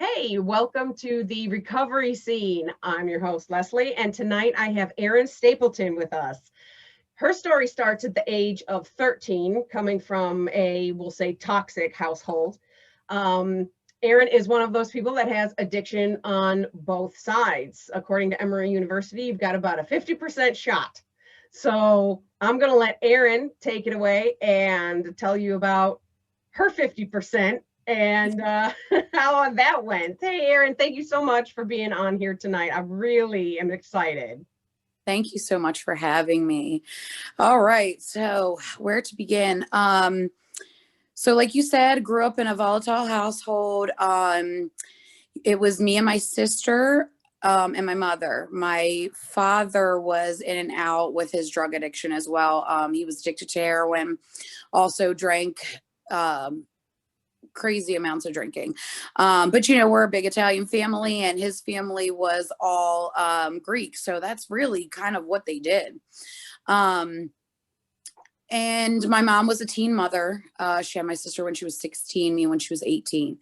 Hey, welcome to the recovery scene. I'm your host, Leslie, and tonight I have Erin Stapleton with us. Her story starts at the age of 13, coming from we'll say, toxic household. Um, Erin is one of those people that has addiction on both sides. According to Emory University, you've got about a 50% shot. So I'm going to let Erin take it away and tell you about her 50% and how that went. Hey, Erin, thank you so much for being on here tonight. I really am excited. Thank you so much for having me. All right. So where to begin? So like you said, grew up in a volatile household. It was me and my sister, and my mother. My father was in and out with his drug addiction as well. He was addicted to heroin, also drank, crazy amounts of drinking. But we're a big Italian family, and his family was all Greek. So that's really kind of what they did. And my mom was a teen mother. She had my sister when she was 16, me when she was 18.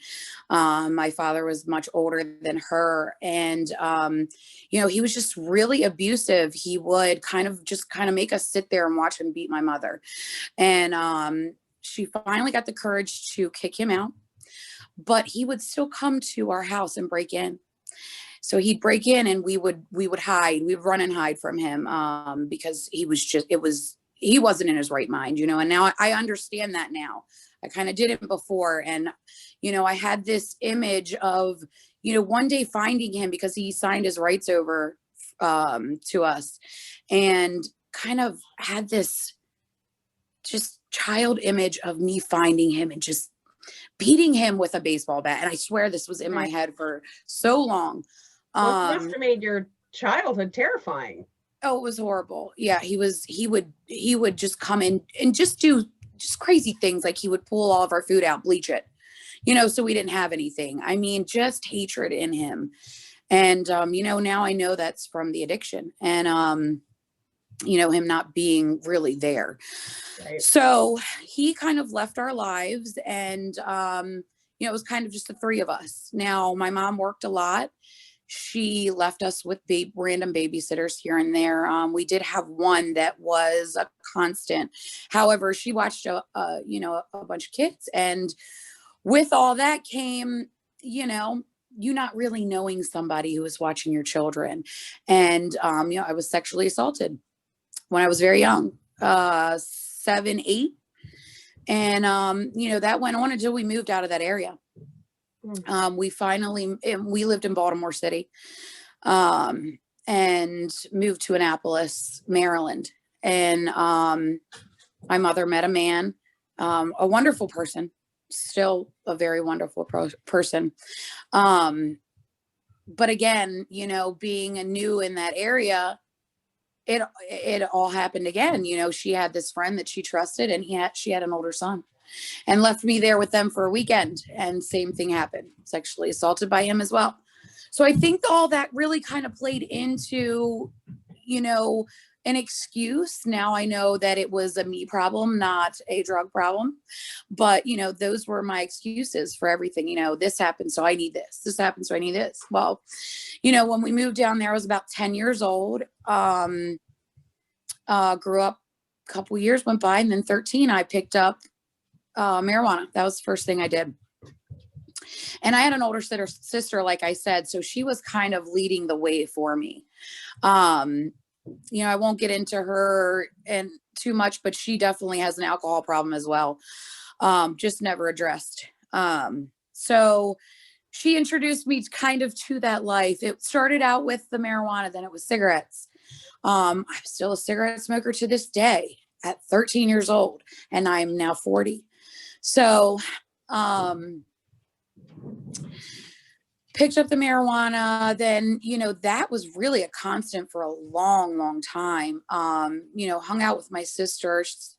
My father was much older than her. And, he was just really abusive. He would kind of make us sit there and watch him beat my mother. And she finally got the courage to kick him out. But he would still come to our house and break in. So he'd break in and we would hide. We would run and hide from him because he wasn't in his right mind, and now I understand that now. I kind of didn't before. And, I had this image of, one day finding him because he signed his rights over to us, and kind of had this just child image of me finding him and just beating him with a baseball bat. And I swear this was in my head for so long. Well, it must have made your childhood terrifying. Oh, it was horrible. Yeah, he would just come in and just do just crazy things. Like he would pull all of our food out, bleach it, so we didn't have anything. I mean, just hatred in him. And, now I know that's from the addiction and, him not being really there. Right. So he kind of left our lives and, it was kind of just the three of us. Now, my mom worked a lot. She left us with random babysitters here and there. We did have one that was a constant. However, she watched a bunch of kids, and with all that came, you not really knowing somebody who was watching your children. And I was sexually assaulted when I was very young, 7, 8, and that went on until we moved out of that area. We lived in Baltimore City, and moved to Annapolis, Maryland. And, my mother met a man, a wonderful person, still a very wonderful person. But again, being new in that area, it all happened again. She had this friend that she trusted, and she had an older son. And left me there with them for a weekend, and same thing happened. Sexually assaulted by him as well. So I think all that really kind of played into, an excuse. Now I know that it was a me problem, not a drug problem. But, those were my excuses for everything. This happened, so I need this. This happened, so I need this. Well, when we moved down there, I was about 10 years old. Grew up, a couple years went by, and then 13, I picked up marijuana. That was the first thing I did. And I had an older sister, like I said, so she was kind of leading the way for me. I won't get into her and too much, but she definitely has an alcohol problem as well. Just never addressed. So she introduced me kind of to that life. It started out with the marijuana, then it was cigarettes. I'm still a cigarette smoker to this day at 13 years old, and I'm now 40. So, picked up the marijuana, then, that was really a constant for a long, long time. Hung out with my sisters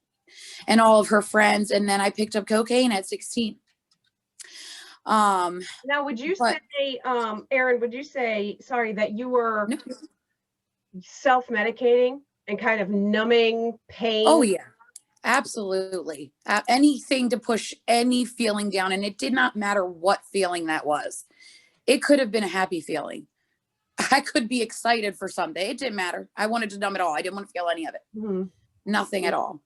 and all of her friends. And then I picked up cocaine at 16. Now, would you say, Erin, sorry, that you were self-medicating and kind of numbing pain? Oh, yeah. Absolutely. Anything to push any feeling down. And it did not matter what feeling that was. it could have been a happy feeling. I could be excited for something. It didn't matter. I wanted to numb it all. I didn't want to feel any of it. Mhm. Nothing at all.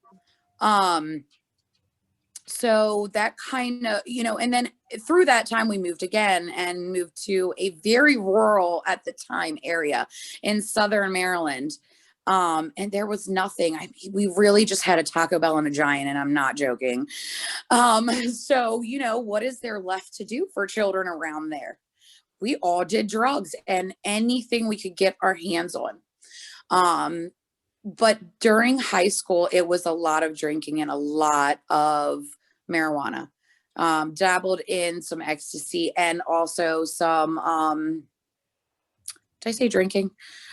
So that kind of, and then through that time we moved again and moved to a very rural at the time area in Southern Maryland. And there was nothing. We really just had a Taco Bell and a Giant, and I'm not joking. So, what is there left to do for children around there? We all did drugs and anything we could get our hands on. But during high school, it was a lot of drinking and a lot of marijuana. Dabbled in some ecstasy and also some, did I say drinking?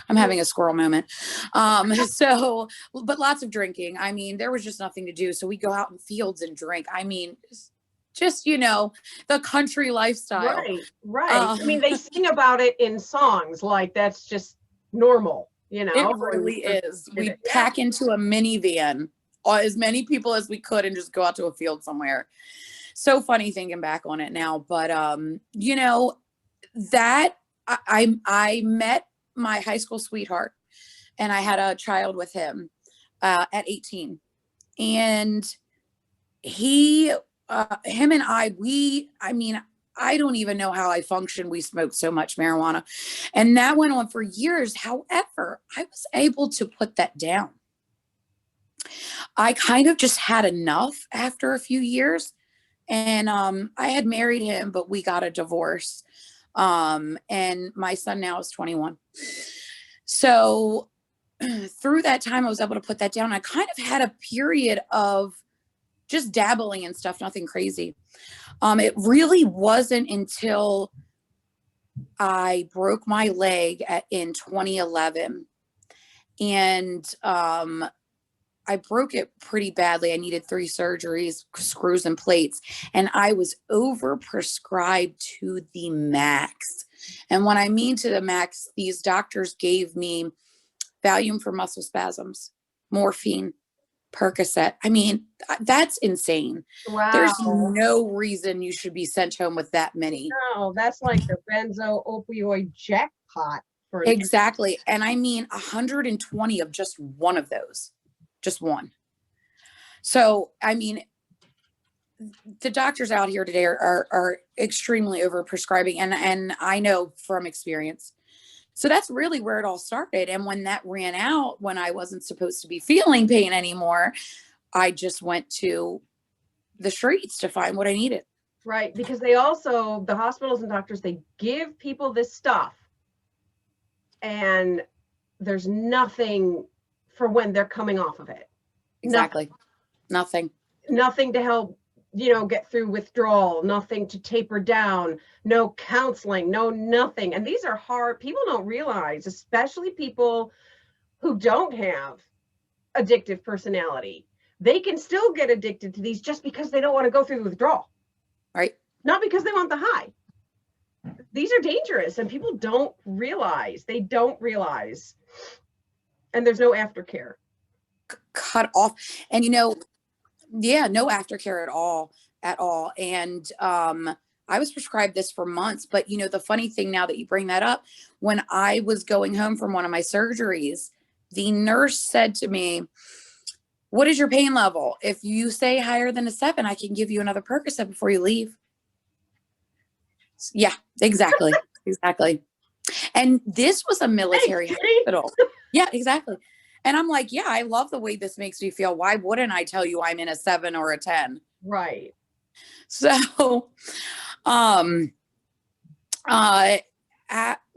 I'm having a squirrel moment. But lots of drinking. I mean, there was just nothing to do. So we go out in fields and drink. I mean, just, the country lifestyle. Right. I mean, they sing about it in songs, like that's just normal, It really is. We pack into a minivan, as many people as we could, and just go out to a field somewhere. So funny thinking back on it now, but that I met my high school sweetheart, and I had a child with him at 18, and him and I don't even know how I functioned. We smoked so much marijuana, and that went on for years. However, I was able to put that down. I kind of just had enough after a few years, and I had married him, but we got a divorce. And my son now is 21. So through that time, I was able to put that down. I kind of had a period of just dabbling and stuff, nothing crazy. It really wasn't until I broke my leg in 2011, and I broke it pretty badly. I needed 3 surgeries, screws and plates, and I was overprescribed to the max. And when I mean to the max, these doctors gave me Valium for muscle spasms, morphine, Percocet. I mean, that's insane. Wow. There's no reason you should be sent home with that many. No, that's like the benzo opioid jackpot. Exactly. And I mean, 120 of just one of those. Just one. So, I mean, the doctors out here today are extremely overprescribing, and I know from experience. So that's really where it all started. And when that ran out, when I wasn't supposed to be feeling pain anymore, I just went to the streets to find what I needed. Right. Because they also, the hospitals and doctors, they give people this stuff, and there's nothing for when they're coming off of it. Exactly. Nothing to help, get through withdrawal, nothing to taper down, no counseling, no nothing. And these are hard. People don't realize, especially people who don't have addictive personality, they can still get addicted to these just because they don't want to go through the withdrawal. Right. Not because they want the high. These are dangerous, and people don't realize. They don't realize. And there's no aftercare. Cut off. And no aftercare at all. And I was prescribed this for months, but the funny thing, now that you bring that up, when I was going home from one of my surgeries, the nurse said to me, "What is your pain level? If you say higher than a 7, I can give you another Percocet before you leave." Yeah, exactly. Exactly. And this was a military hospital. Yeah, exactly. And I'm like, yeah, I love the way this makes me feel. Why wouldn't I tell you I'm in a 7 or a 10? Right. So,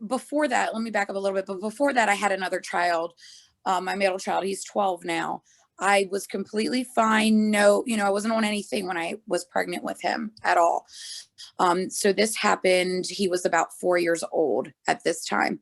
before that, let me back up a little bit. But before that, I had another child, my middle child. He's 12 now. I was completely fine. No, I wasn't on anything when I was pregnant with him at all. So this happened. He was about 4 years old at this time.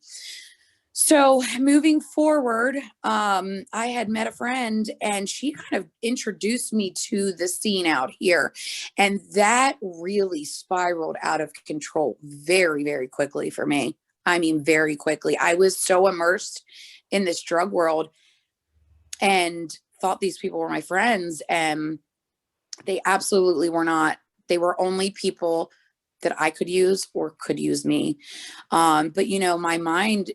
So moving forward, I had met a friend, and she kind of introduced me to the scene out here. And that really spiraled out of control very, very quickly for me. I mean, very quickly. I was so immersed in this drug world and thought these people were my friends, and they absolutely were not. They were only people that I could use or could use me. But in my mind,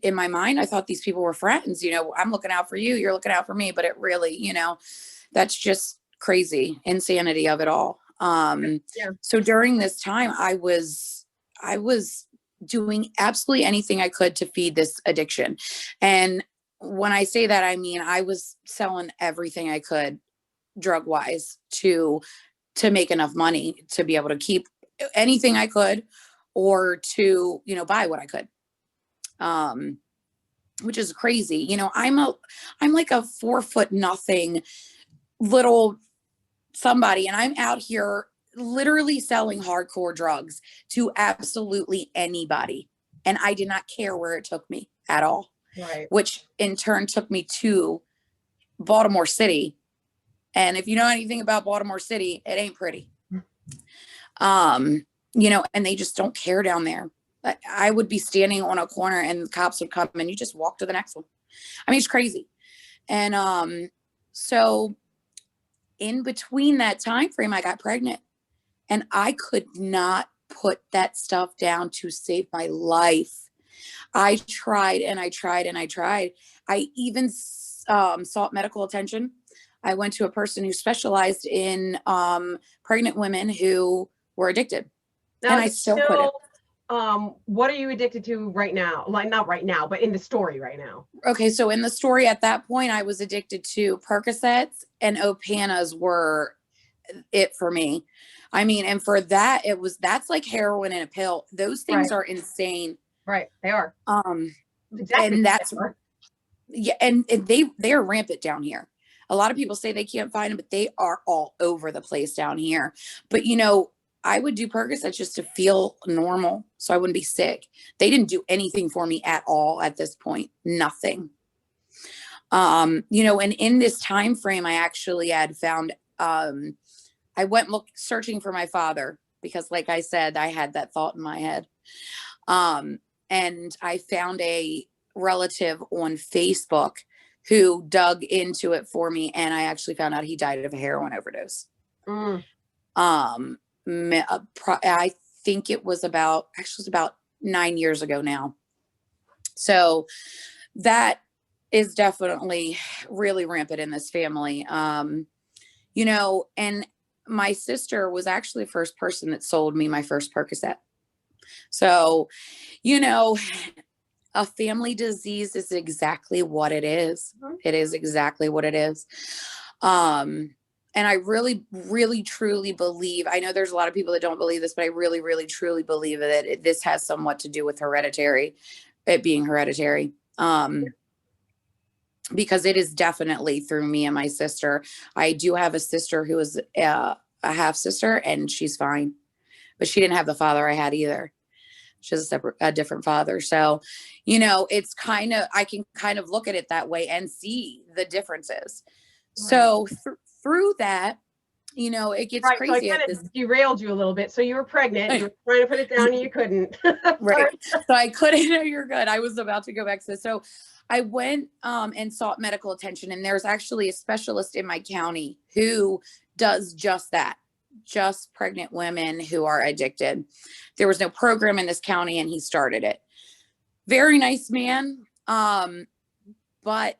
I thought these people were friends. I'm looking out for you, you're looking out for me, but it really, that's just crazy insanity of it all. Yeah. So during this time, I was doing absolutely anything I could to feed this addiction. And when I say that, I mean, I was selling everything I could drug wise to make enough money to be able to keep anything I could, or to, buy what I could. Which is crazy. I'm like a 4 foot nothing little somebody, and I'm out here literally selling hardcore drugs to absolutely anybody. And I did not care where it took me at all. Right. Which in turn took me to Baltimore City. And if you know anything about Baltimore City, it ain't pretty. And they just don't care down there. I would be standing on a corner and the cops would come and you just walk to the next one. I mean, it's crazy. And so in between that time frame, I got pregnant, and I could not put that stuff down to save my life. I tried and I tried and I tried. I even sought medical attention. I went to a person who specialized in pregnant women who were addicted. Now, and I still couldn't. What are you addicted to right now? Like, not right now, but in the story right now. Okay, so in the story at that point, I was addicted to Percocets, and Opanas were it for me. I mean, and for that, that's like heroin in a pill. Those things are insane. Right, they are. Exactly. And that's yeah, and they are rampant down here. A lot of people say they can't find them, but they are all over the place down here. But I would do Percocets just to feel normal, so I wouldn't be sick. They didn't do anything for me at all at this point. Nothing. And in this time frame, I actually had found. I went searching for my father because, like I said, I had that thought in my head. And I found a relative on Facebook who dug into it for me, and I actually found out he died of a heroin overdose. I think it was about 9 years ago now. So that is definitely really rampant in this family. And my sister was actually the first person that sold me my first Percocet. So, a family disease is exactly what it is. It is exactly what it is. And I really, really, truly believe, I know there's a lot of people that don't believe this, but I really, really, truly believe that this has somewhat to do with it being hereditary. Because it is definitely through me and my sister. I do have a sister who is a half sister, and she's fine, but she didn't have the father I had either. She has a different father. So, it's I can kind of look at it that way and see the differences. Right. So through that, it gets crazy. So I kind of derailed you a little bit. So you were pregnant, you were trying to put it down and you couldn't. Right. So I couldn't. No, you're good. I was about to go back to this. So I went and sought medical attention, and there's actually a specialist in my county who does just that. Just pregnant women who are addicted. There was no program in this county, and he started it. Very nice man. But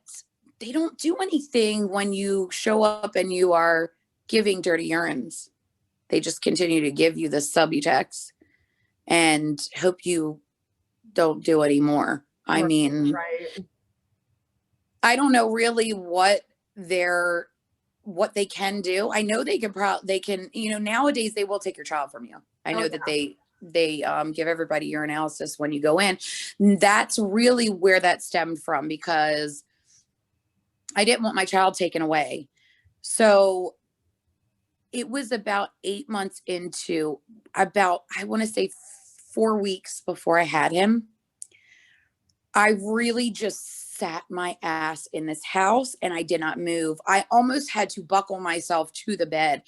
they don't do anything when you show up and you are giving dirty urines. They just continue to give you the Subutex and hope you don't do any more. I mean, I don't know really what they can do. I know they can, nowadays they will take your child from you. I know that they give everybody urinalysis when you go in. That's really where that stemmed from, because I didn't want my child taken away. So it was about 8 months into I want to say 4 weeks before I had him. I really just sat my ass in this house and I did not move. I almost had to buckle myself to the bed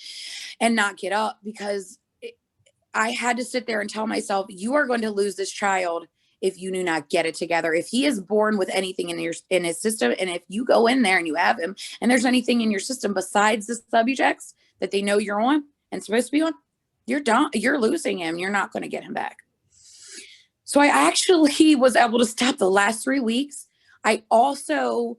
and not get up, because I had to sit there and tell myself, you are going to lose this child if you do not get it together. If he is born with anything in his system, and if you go in there and you have him and there's anything in your system besides the Subutex that they know you're on and supposed to be on, you're done. You're losing him. You're not going to get him back. So I actually was able to stop the last 3 weeks. I also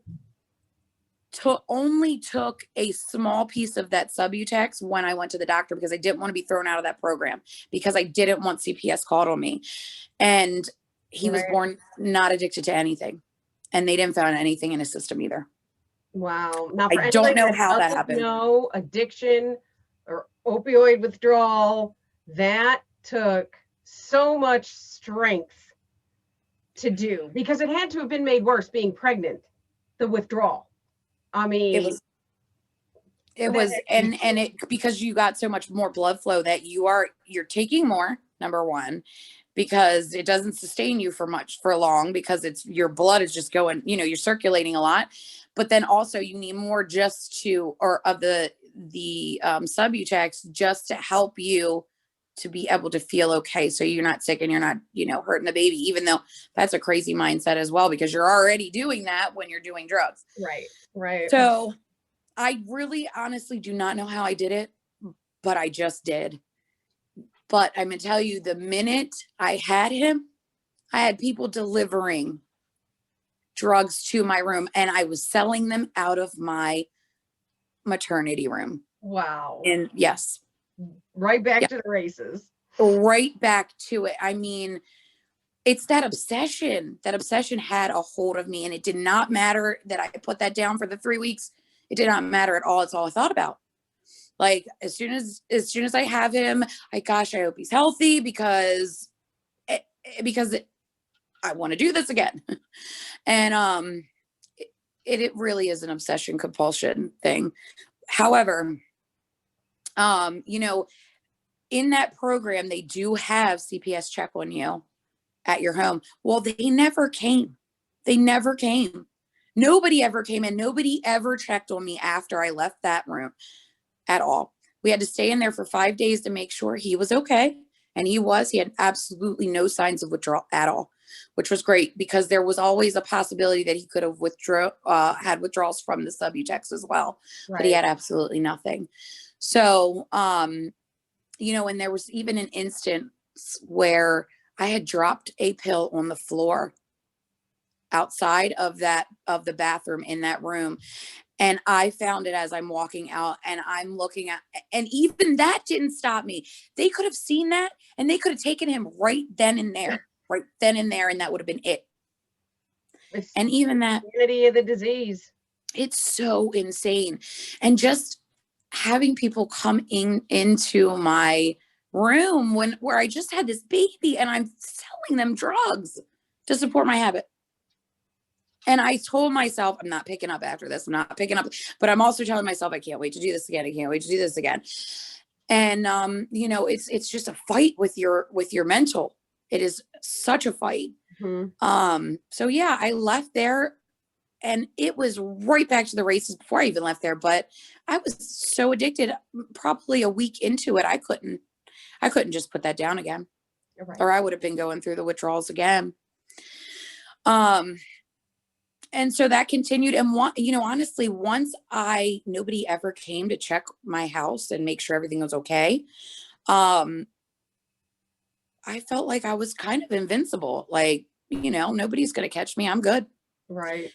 only took a small piece of that Subutex when I went to the doctor, because I didn't want to be thrown out of that program, because I didn't want CPS called on me. And he was born not addicted to anything, and they didn't find anything in his system either. Wow. Now, I don't know how that happened. No, addiction or opioid withdrawal, that took so much strength to do, because it had to have been made worse being pregnant, the withdrawal. I mean, it was, and it, because you got so much more blood flow that you're taking more, number one, because it doesn't sustain you for long, because your blood is just going, you're circulating a lot, but then also you need more of the Subutex just to help you to be able to feel okay. So you're not sick and you're not, hurting the baby, even though that's a crazy mindset as well, because you're already doing that when you're doing drugs. Right. So I really honestly do not know how I did it, but I just did. But I'm going to tell you, the minute I had him, I had people delivering drugs to my room, and I was selling them out of my maternity room. Wow. And yes. Right back to the races. Right back to it. I mean, it's that obsession. That obsession had a hold of me, and it did not matter that I put that down for the 3 weeks. It did not matter at all. It's all I thought about. Like, as soon as I have him, I hope he's healthy, because I want to do this again. And it really is an obsession compulsion thing. However, in that program, they do have CPS check on you at your home. Well, they never came. Nobody ever came in. Nobody ever checked on me after I left that room at all. We had to stay in there for 5 days to make sure he was okay. And he had absolutely no signs of withdrawal at all, which was great, because there was always a possibility that he could have had withdrawals from the Subutex as well. Right. But he had absolutely nothing. So, and there was even an instance where I had dropped a pill on the floor outside of the bathroom in that room. And I found it as I'm walking out, and I'm looking at, and even that didn't stop me. They could have seen that, and they could have taken him right then and there, and that would have been it. And even that, insanity of the disease. It's so insane. And just having people come into my room where I just had this baby, and I'm selling them drugs to support my habit. And I told myself, I'm not picking up after this. I'm not picking up, but I'm also telling myself, I can't wait to do this again. I can't wait to do this again. And, it's just a fight with your mental. It is such a fight. Mm-hmm. So yeah, I left there, and it was right back to the races before I even left there. But I was so addicted, probably a week into it, I couldn't just put that down again, right, or I would have been going through the withdrawals again. And so that continued. And honestly, once nobody ever came to check my house and make sure everything was okay. I felt like I was kind of invincible. Like, nobody's going to catch me. I'm good. Right.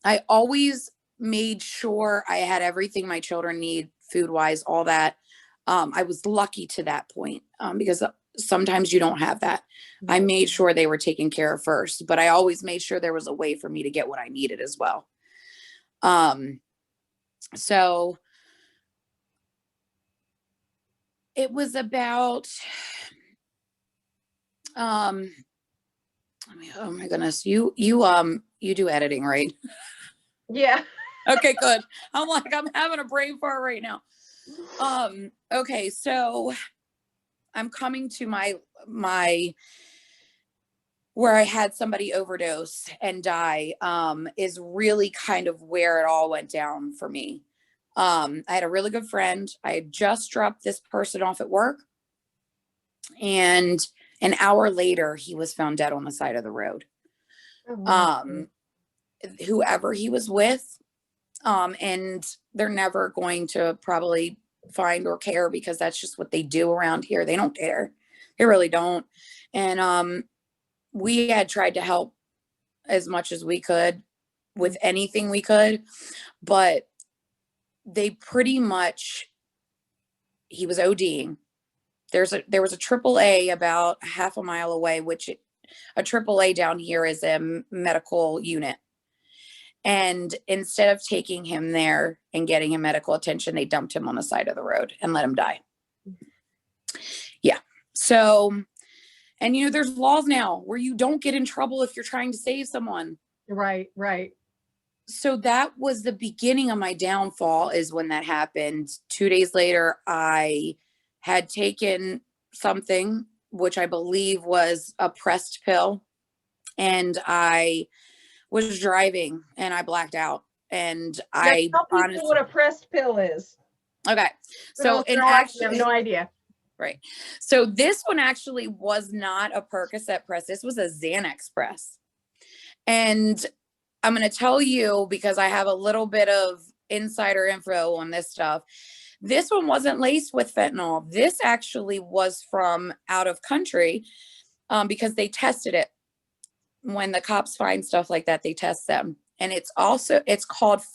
I always made sure I had everything my children need, food wise, all that. I was lucky to that point, because sometimes you don't have that. I made sure they were taken care of first, but I always made sure there was a way for me to get what I needed as well. So it was about, oh my goodness, you do editing, right? Yeah. Okay, good. I'm having a brain fart right now. Okay, so I'm coming to my where I had somebody overdose and die, is really kind of where it all went down for me. I had a really good friend. I had just dropped this person off at work, and an hour later, he was found dead on the side of the road. Oh, whoever he was with, and they're never going to probably find or care, because that's just what they do around here. They don't care. They really don't. And we had tried to help as much as we could with anything we could, but they pretty much, he was ODing. There was a AAA about half a mile away, which a AAA down here is a medical unit. And instead of taking him there and getting him medical attention, they dumped him on the side of the road and let him die. Yeah. So, and you know, there's laws now where you don't get in trouble if you're trying to save someone. Right, right. So that was the beginning of my downfall, is when that happened. 2 days later, I had taken something, which I believe was a pressed pill, and I was driving and I blacked out. And I tell people honestly, what a pressed pill is. okay. So, and actually, I have no idea. Right. So this one actually was not a Percocet press. This was a Xanax press. And I'm going to tell you, because I have a little bit of insider info on this stuff. This one wasn't laced with fentanyl. This actually was from out of country, because they tested it. When the cops find stuff like that, they test them. And it's called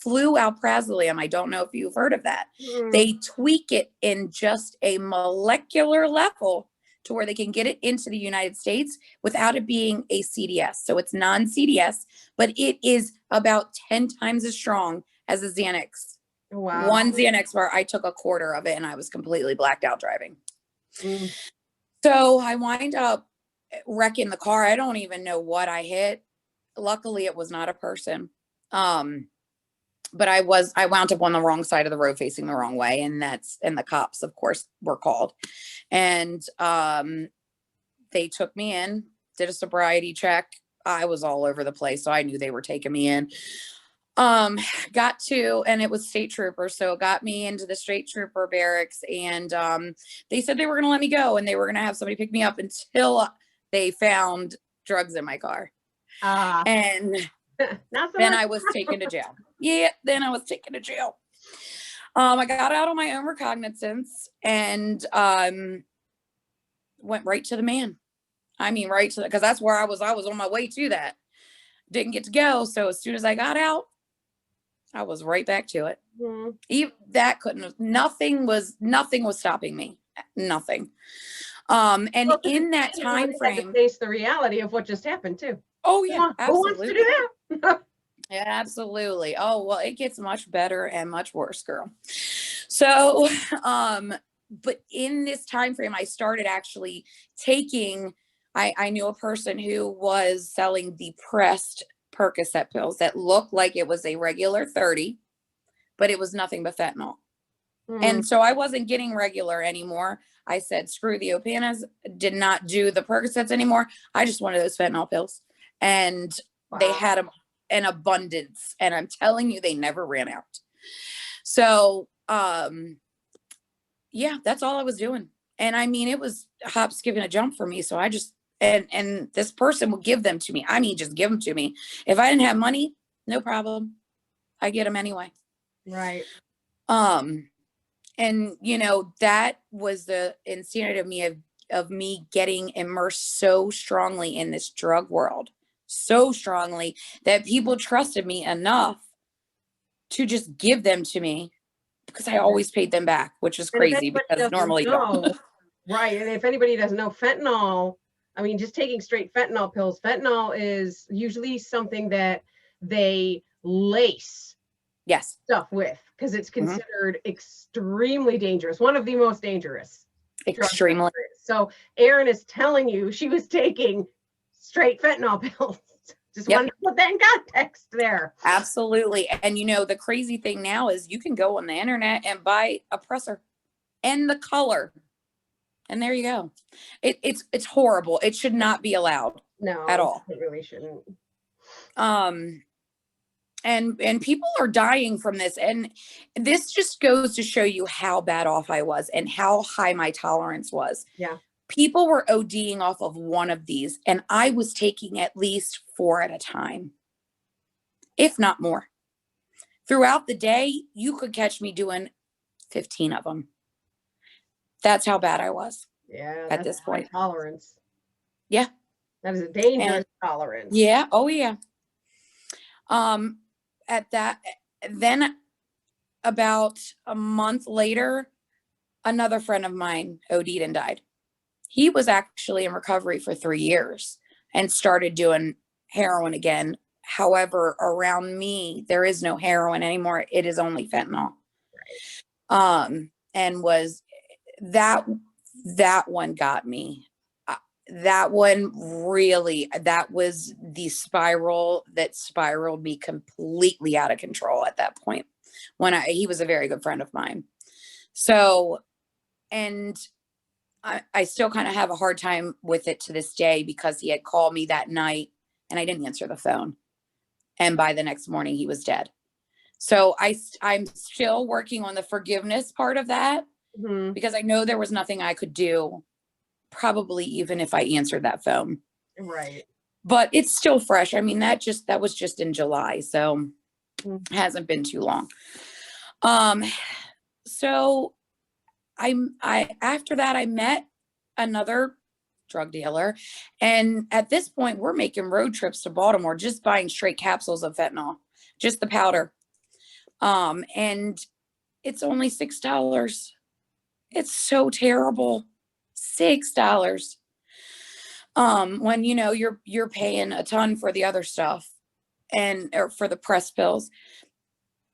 flualprazolam. I don't know if you've heard of that. They tweak it in just a molecular level to where they can get it into the United States without it being a CDS. So it's non-CDS, but it is about 10 times as strong as a Xanax. Wow. One Xanax bar, I took a quarter of it and I was completely blacked out driving. So I wind up wrecking the car. I don't even know what I hit. Luckily, it was not a person. But I wound up on the wrong side of the road facing the wrong way. And the cops, of course, were called. And they took me in, did a sobriety check. I was all over the place, so I knew they were taking me in. And it was state troopers. So it got me into the state trooper barracks, and they said they were going to let me go and they were going to have somebody pick me up until they found drugs in my car. And then I was taken to jail. Yeah, then I was taken to jail. I got out on my own recognizance and went right to the man. I mean, right to, because that's where I was on my way to that. Didn't get to go. So as soon as I got out, I was right back to it. Even that nothing was stopping me. Nothing. And in that time frame, face the reality of what just happened too. Oh yeah, absolutely. Who wants to do that? Yeah, absolutely. Oh, well, it gets much better and much worse, girl. So, but in this time frame, I started actually taking, I knew a person who was selling the pressed Percocet pills that looked like it was a regular 30, but it was nothing but fentanyl. And so I wasn't getting regular anymore. I said, screw the Opanas, did not do the Percocets anymore. I just wanted those fentanyl pills. And they had them in abundance. And I'm telling you, they never ran out. So, yeah, that's all I was doing. And I mean, it was hop, skip, and a jump for me. So I just, and this person would give them to me. I mean, just give them to me. If I didn't have money, no problem. I get them anyway. Right. And you know, that was the insanity of me getting immersed so strongly in this drug world, so strongly that people trusted me enough to just give them to me, because I always paid them back, which is crazy because normally you don't. Right. And if anybody doesn't know, fentanyl, I mean, just taking straight fentanyl pills, fentanyl is usually something that they lace stuff with, because it's considered extremely dangerous, one of the most dangerous. Extremely. So Erin is telling you she was taking straight fentanyl pills. Just wanted to put that in context there. Absolutely. And you know, the crazy thing now is you can go on the internet and buy a presser and the color. And there you go. It's horrible. It should not be allowed. No, at all. It really shouldn't. And people are dying from this. And this just goes to show you how bad off I was and how high my tolerance was. Yeah. People were ODing off of one of these, and I was taking at least 4 at a time, if not more. Throughout the day, you could catch me doing 15 of them. That's how bad I was Yeah, at that's this high point. tolerance. Yeah. That is a dangerous And tolerance. yeah. Oh yeah. At that, then about a month later, another friend of mine OD'd and died. He was actually in recovery for 3 years and started doing heroin again. However, around me, there is no heroin anymore. It is only fentanyl. And was that one got me. That one really, that was the spiral that spiraled me completely out of control at that point. He was a very good friend of mine. So, and I still kind of have a hard time with it to this day because he had called me that night and I didn't answer the phone. And by the next morning, he was dead. So I'm still working on the forgiveness part of that because I know there was nothing I could do, probably even if I answered that phone. Right. But it's still fresh. I mean, that was just in July. So it hasn't been too long. So after that, I met another drug dealer. And at this point, we're making road trips to Baltimore, just buying straight capsules of fentanyl, just the powder. And it's only $6. It's so terrible. $6. When you're paying a ton for the other stuff or for the press pills.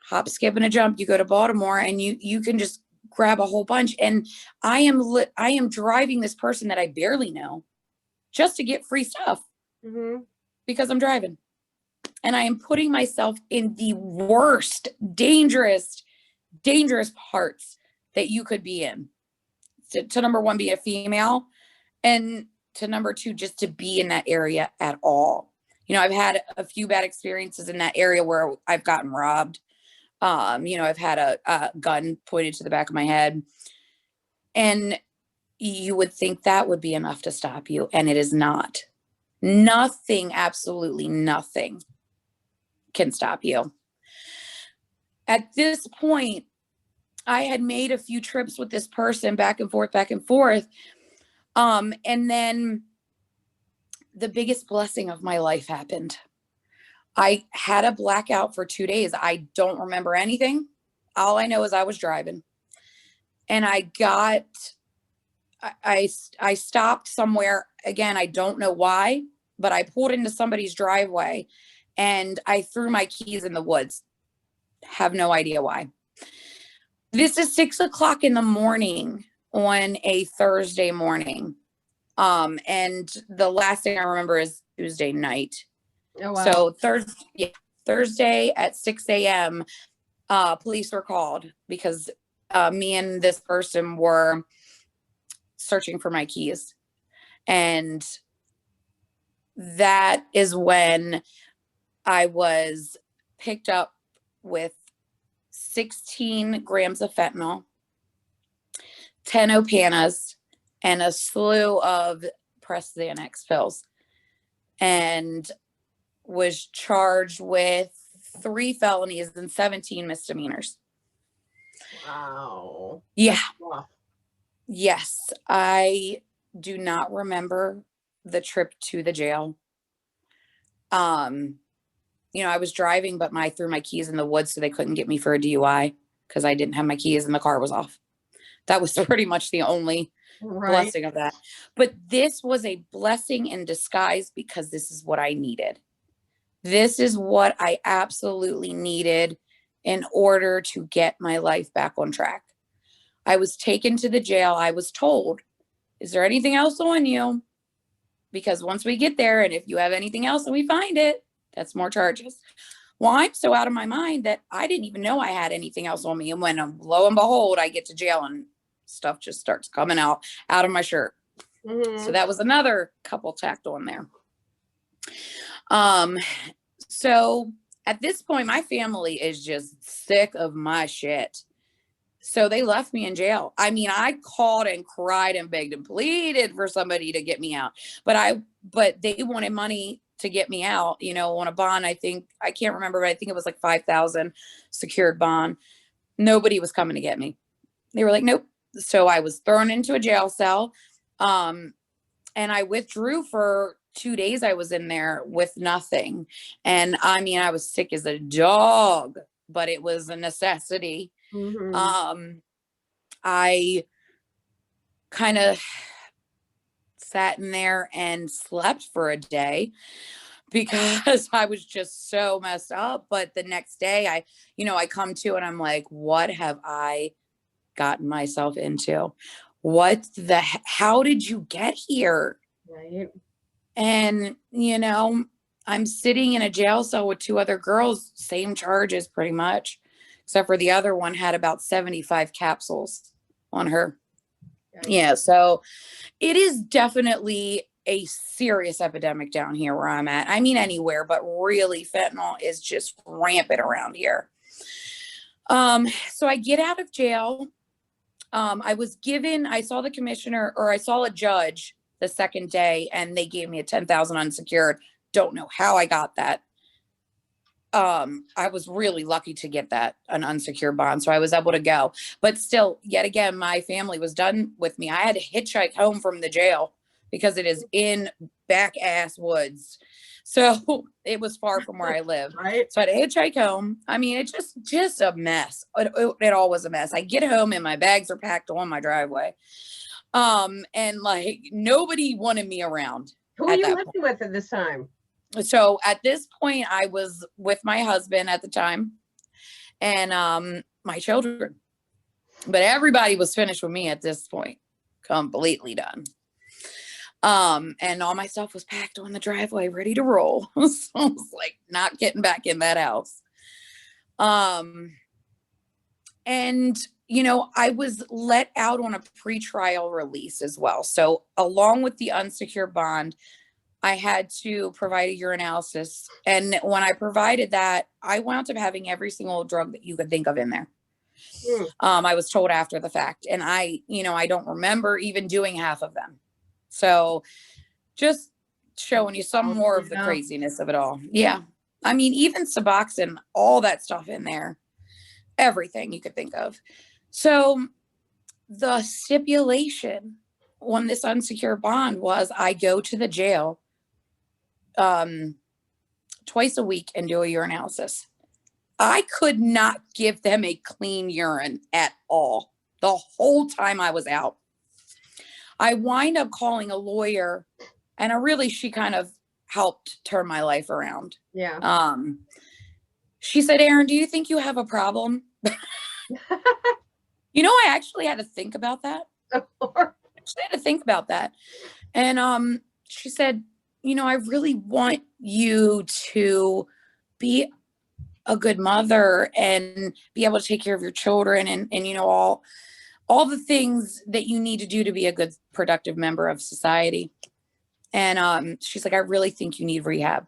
Hop, skip, and a jump, you go to Baltimore and you can just grab a whole bunch. And I am driving this person that I barely know just to get free stuff because I'm driving. And I am putting myself in the worst, dangerous parts that you could be in. To number one, be a female, and to number two, just to be in that area at all. I've had a few bad experiences in that area where I've gotten robbed. I've had a gun pointed to the back of my head, and you would think that would be enough to stop you, and it is not. Nothing, absolutely nothing can stop you. At this point, I had made a few trips with this person back and forth. And then the biggest blessing of my life happened. I had a blackout for 2 days. I don't remember anything. All I know is I was driving and I stopped somewhere. Again, I don't know why, but I pulled into somebody's driveway and I threw my keys in the woods. Have no idea why. This is 6:00 in the morning on a Thursday morning. And the last thing I remember is Tuesday night. Oh, wow. So Thursday at 6 a.m., police were called because me and this person were searching for my keys. And that is when I was picked up with 16 grams of fentanyl, 10 Opanas, and a slew of pressed Xanax pills, and was charged with 3 felonies and 17 misdemeanors. Wow. Yeah. Yes. I do not remember the trip to the jail. I was driving, but I threw my keys in the woods so they couldn't get me for a DUI because I didn't have my keys and the car was off. That was pretty much the only blessing of that. But this was a blessing in disguise because this is what I needed. This is what I absolutely needed in order to get my life back on track. I was taken to the jail. I was told, is there anything else on you? Because once we get there, and if you have anything else and we find it, that's more charges. Well, I'm so out of my mind that I didn't even know I had anything else on me. And when lo and behold, I get to jail and stuff just starts coming out of my shirt. So that was another couple tacked on there. So at this point, my family is just sick of my shit. So they left me in jail. I mean, I called and cried and begged and pleaded for somebody to get me out. But they wanted money to get me out, on a bond. I can't remember, but I think it was like 5,000 secured bond. Nobody was coming to get me. They were like, nope, So I was thrown into a jail cell. And I withdrew for 2 days. I was in there with nothing. And I mean, I was sick as a dog, but it was a necessity. Mm-hmm. I kind of sat in there and slept for a day because I was just so messed up. But the next day I come to and I'm like, what have I gotten myself into? How did you get here? Right. And, I'm sitting in a jail cell with two other girls, same charges pretty much, except for the other one had about 75 capsules on her. Right. Yeah. So it is definitely a serious epidemic down here where I'm at. I mean, anywhere, but really fentanyl is just rampant around here. So I get out of jail. I saw the commissioner, or I saw a judge the second day, and they gave me a 10,000 unsecured. Don't know how I got that. I was really lucky to get an unsecured bond. So I was able to go, but still, yet again, my family was done with me. I had to hitchhike home from the jail because it is in back ass woods. So it was far from where I live. Right. So I had to hitchhike home. I mean, it's just a mess. It all was a mess. I get home and my bags are packed on my driveway. And like nobody wanted me around. Who are you living with at this time? So at this point, I was with my husband at the time and my children. But everybody was finished with me at this point, completely done. And all my stuff was packed on the driveway, ready to roll. So I was like, not getting back in that house. And I was let out on a pretrial release as well. So along with the unsecured bond, I had to provide a urinalysis. And when I provided that, I wound up having every single drug that you could think of in there. I was told after the fact, and I don't remember even doing half of them. So just showing you some more of the craziness of it all. Yeah. I mean, even Suboxone, all that stuff in there, everything you could think of. So the stipulation on this unsecured bond was I go to the jail twice a week and do a urinalysis. I could not give them a clean urine at all the whole time I was out. I wind up calling a lawyer, and she kind of helped turn my life around. Yeah. She said, Erin, do you think you have a problem? I actually had to think about that. And she said, I really want you to be a good mother and be able to take care of your children and all the things that you need to do to be a good, productive member of society. And she's like, I really think you need rehab.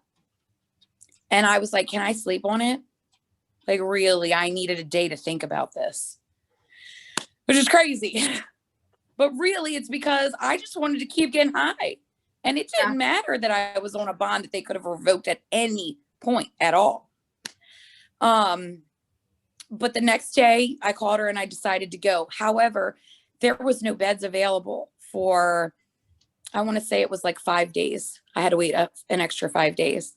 And I was like, can I sleep on it? Like, really, I needed a day to think about this, which is crazy. But really, it's because I just wanted to keep getting high. And it didn't matter that I was on a bond that they could have revoked at any point at all. But the next day I called her and I decided to go. However, there was no beds available for, I want to say it was like 5 days. I had to wait up an extra 5 days.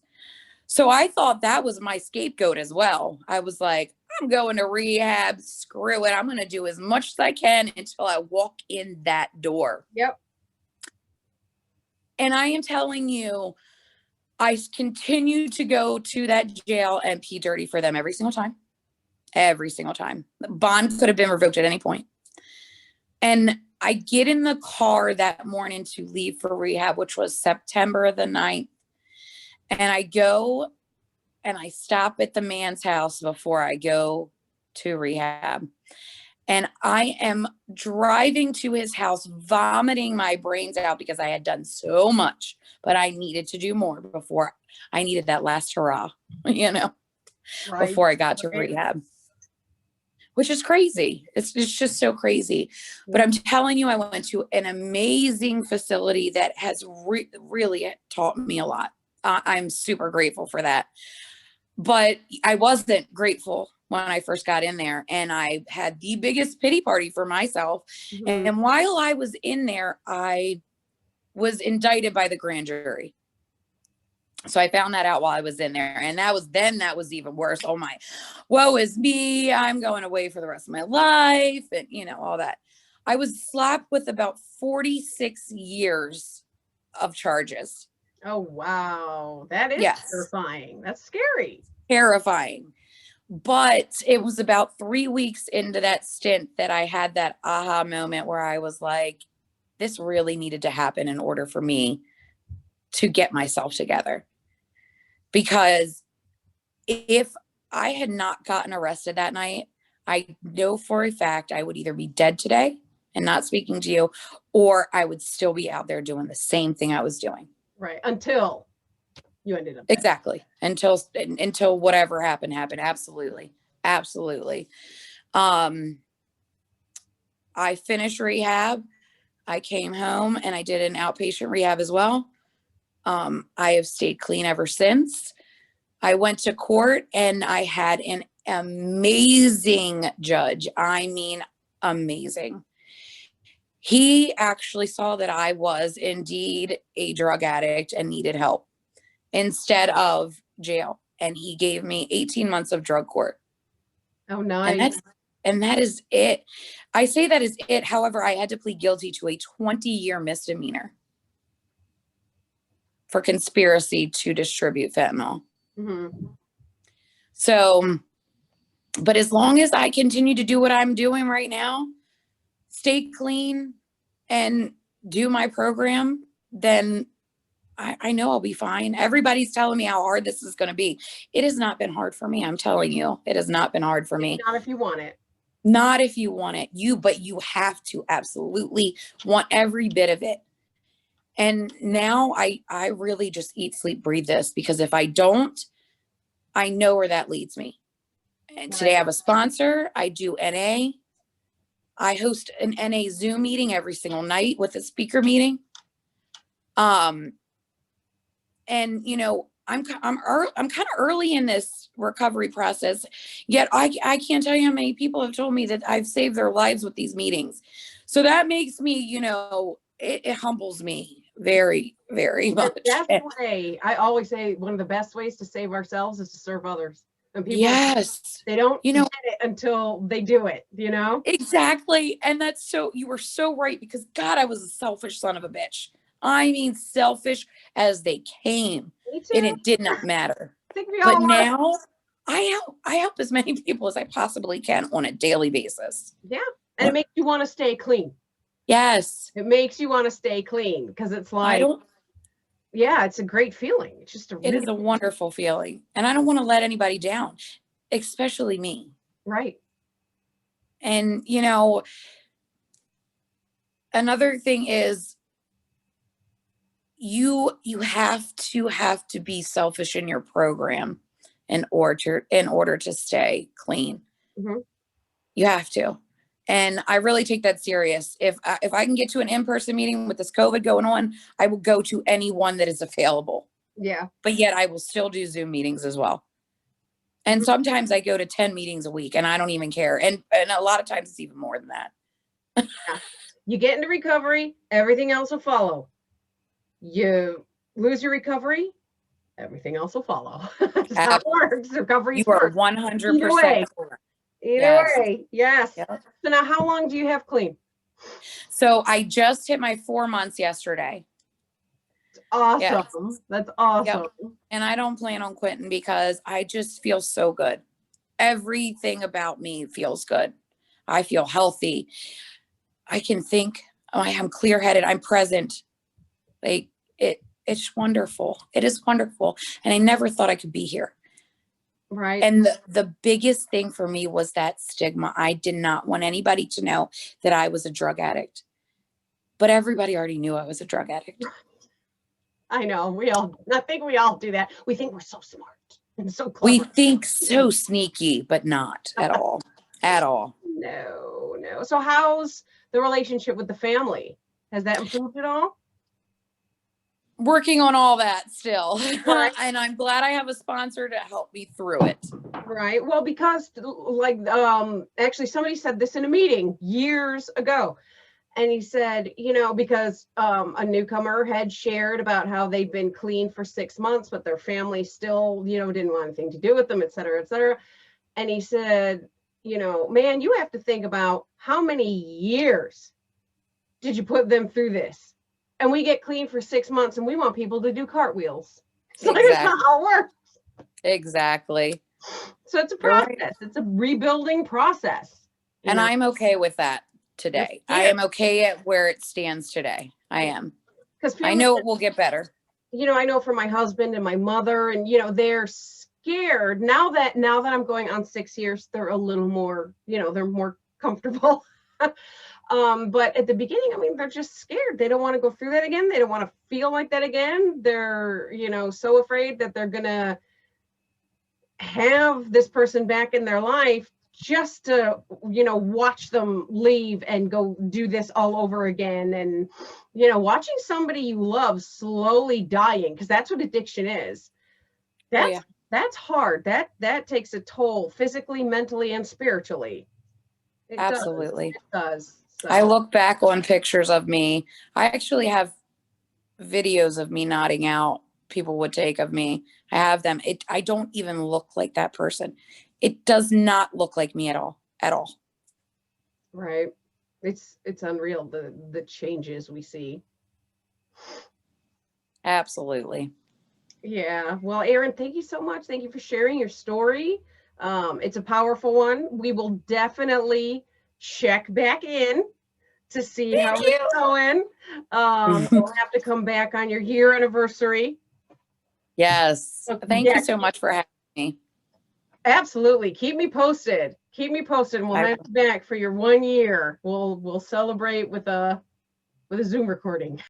So I thought that was my scapegoat as well. I was like, I'm going to rehab. Screw it. I'm going to do as much as I can until I walk in that door. Yep. And I am telling you, I continue to go to that jail and pee dirty for them every single time. Every single time. The bond could have been revoked at any point. And I get in the car that morning to leave for rehab, which was September the 9th. And I go and I stop at the man's house before I go to rehab. And I am driving to his house, vomiting my brains out because I had done so much, but I needed to do more before I needed that last hurrah, before I got to rehab, which is crazy. It's just so crazy. But I'm telling you, I went to an amazing facility that has really taught me a lot. I'm super grateful for that. But I wasn't grateful when I first got in there, and I had the biggest pity party for myself. Mhm. And while I was in there, I was indicted by the grand jury. So I found that out while I was in there. And that was even worse. Oh my, woe is me. I'm going away for the rest of my life. And all that. I was slapped with about 46 years of charges. Oh, wow. That is Yes. terrifying. That's scary. Terrifying. But it was about 3 weeks into that stint that I had that aha moment where I was like, this really needed to happen in order for me to get myself together. Because if I had not gotten arrested that night, I know for a fact I would either be dead today and not speaking to you, or I would still be out there doing the same thing I was doing. Right. Until you ended up dead. Exactly. Until whatever happened. Absolutely. Absolutely. I finished rehab. I came home and I did an outpatient rehab as well. I have stayed clean ever since. I went to court and I had an amazing judge. I mean, amazing. He actually saw that I was indeed a drug addict and needed help instead of jail. And he gave me 18 months of drug court. Oh, nice. And that is it. I say that is it. However, I had to plead guilty to a 20-year misdemeanor for conspiracy to distribute fentanyl. Mm-hmm. So, but as long as I continue to do what I'm doing right now, stay clean and do my program, then I know I'll be fine. Everybody's telling me how hard this is going to be. It has not been hard for me. I'm telling you, it has not been hard for me. Not if you want it. Not if you want it. But you have to absolutely want every bit of it. And now I really just eat, sleep, breathe this, because if I don't, I know where that leads me. And today I have a sponsor. I do NA. I host an NA Zoom meeting every single night with a speaker meeting. And I'm kind of early in this recovery process, yet I can't tell you how many people have told me that I've saved their lives with these meetings. So that makes me, it humbles me very, very much. The best way, I always say, one of the best ways to save ourselves is to serve others. And people, yes, they don't get it until they do it, Exactly. And you were so right, because God, I was a selfish son of a bitch. I mean, selfish as they came. Me too. And it did not matter. I think we but all now I help as many people as I possibly can on a daily basis. Yeah. And it makes you want to stay clean. Yes. It makes you want to stay clean, because it's like, it's a great feeling. It's just it is a wonderful feeling. And I don't want to let anybody down, especially me. Right. And, another thing is you have to be selfish in your program in order to stay clean. Mm-hmm. You have to. And I really take that serious. If I can get to an in-person meeting with this COVID going on, I will go to any one that is available. Yeah. But yet I will still do Zoom meetings as well. And sometimes I go to 10 meetings a week and I don't even care. And a lot of times it's even more than that. Yeah. You get into recovery, everything else will follow. You lose your recovery, everything else will follow. That's how it works. Recovery. You are 100% correct. Either way, yes. Yep. So now, how long do you have clean? So I just hit my 4 months yesterday. Awesome. Yes. That's awesome. Yep. And I don't plan on quitting, because I just feel so good. Everything about me feels good. I feel healthy. I can think. I'm clear-headed. I'm present. Like it's wonderful. It is wonderful. And I never thought I could be here. Right. And the biggest thing for me was that stigma. I did not want anybody to know that I was a drug addict. But everybody already knew I was a drug addict. I know. I think we all do that. We think we're so smart and so clever. We think so sneaky, but not at all. At all. No. So how's the relationship with the family? Has that improved at all? working on all that still. Right. And I'm glad I have a sponsor to help me through it. Right. Well, because like actually somebody said this in a meeting years ago. And he said, you know, because a newcomer had shared about how they'd been clean for 6 months, but their family still, you know, didn't want anything to do with them, et cetera, et cetera. And he said, you know, man, you have to think about how many years did you put them through this? And we get clean for 6 months and we want people to do cartwheels. So that's not Exactly. how it works. Exactly. So it's a You're process. right. It's a rebuilding process. And know? I'm okay with that today. I am okay at where it stands today. I am. Because I know it will get better. You know, I know for my husband and my mother, and you know, they're scared now that I'm going on 6 years, they're a little more, you know, they're more comfortable. But at the beginning, I mean, they're just scared. They don't want to go through that again. They don't want to feel like that again. They're, you know, so afraid that they're gonna have this person back in their life just to, you know, watch them leave and go do this all over again. And, you know, watching somebody you love slowly dying, because that's what addiction is. That's hard. That takes a toll physically, mentally, and spiritually. Absolutely. It does. So. I look back on pictures of me. I actually have videos of me nodding out people would take of me. I have them. I don't even look like that person. It does not look like me at all. At all. Right. It's unreal, the changes we see. Absolutely. Yeah. Well, Erin, thank you so much. Thank you for sharing your story. It's a powerful one. We will definitely check back in to see how it's going. You'll have to come back on your year anniversary. Yes. Thank you so much for having me. Absolutely. Keep me posted. Keep me posted, and we'll have you back for your 1 year. We'll celebrate with a Zoom recording.